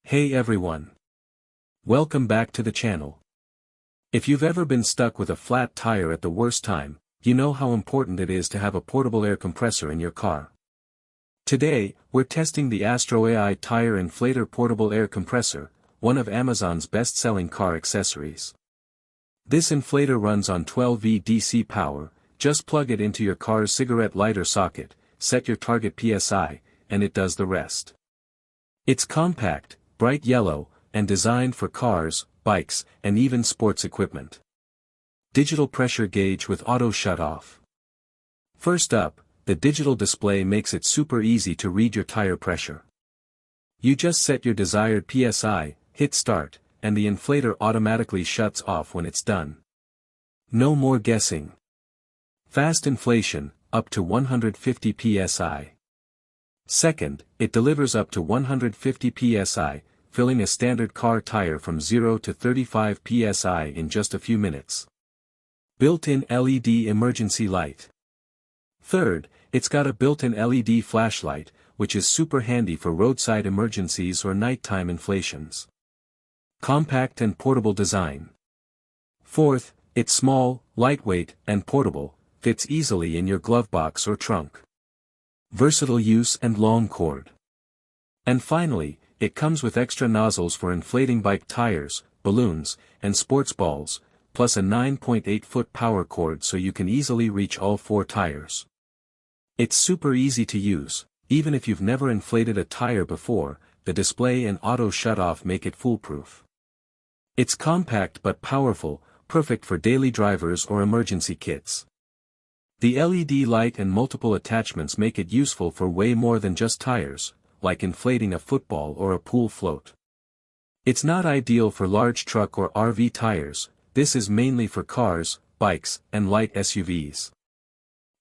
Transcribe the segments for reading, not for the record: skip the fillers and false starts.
Hey everyone. Welcome back to the channel. If you've ever been stuck with a flat tire at the worst time, you know how important it is to have a portable air compressor in your car. Today, we're testing the AstroAI Tire Inflator Portable Air Compressor, one of Amazon's best-selling car accessories. This inflator runs on 12V DC power. Just plug it into your car's cigarette lighter socket, set your target PSI, and it does the rest. It's compact, bright yellow, and designed for cars, bikes, and even sports equipment. Digital pressure gauge with auto shut-off. First up, the digital display makes it super easy to read your tire pressure. You just set your desired PSI, hit start, and the inflator automatically shuts off when it's done. No more guessing. Fast inflation, up to 150 psi. Second, it delivers up to 150 psi, filling a standard car tire from 0 to 35 psi in just a few minutes. Built-in LED emergency light. Third, it's got a built-in LED flashlight, which is super handy for roadside emergencies or nighttime inflations. Compact and portable design. Fourth, it's small, lightweight, and portable, fits easily in your glove box or trunk. Versatile use and long cord. And finally, it comes with extra nozzles for inflating bike tires, balloons, and sports balls, plus a 9.8-foot power cord so you can easily reach all 4 tires. It's super easy to use. Even if you've never inflated a tire before, the display and auto shut-off make it foolproof. It's compact but powerful, perfect for daily drivers or emergency kits. The LED light and multiple attachments make it useful for way more than just tires, like inflating a football or a pool float. It's not ideal for large truck or RV tires. This is mainly for cars, bikes, and light SUVs.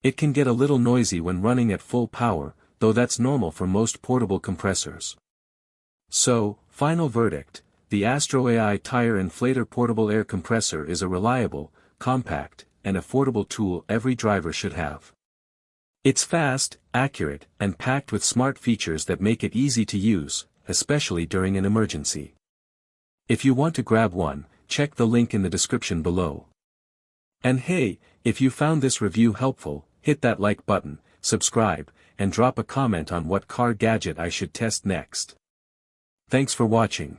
It can get a little noisy when running at full power, though that's normal for most portable compressors. So, final verdict, the AstroAI Tire Inflator Portable Air Compressor is a reliable, compact, and affordable tool every driver should have. It's fast, accurate, and packed with smart features that make it easy to use, especially during an emergency. If you want to grab one, check the link in the description below. And hey, if you found this review helpful, hit that like button, subscribe, and drop a comment on what car gadget I should test next. Thanks for watching.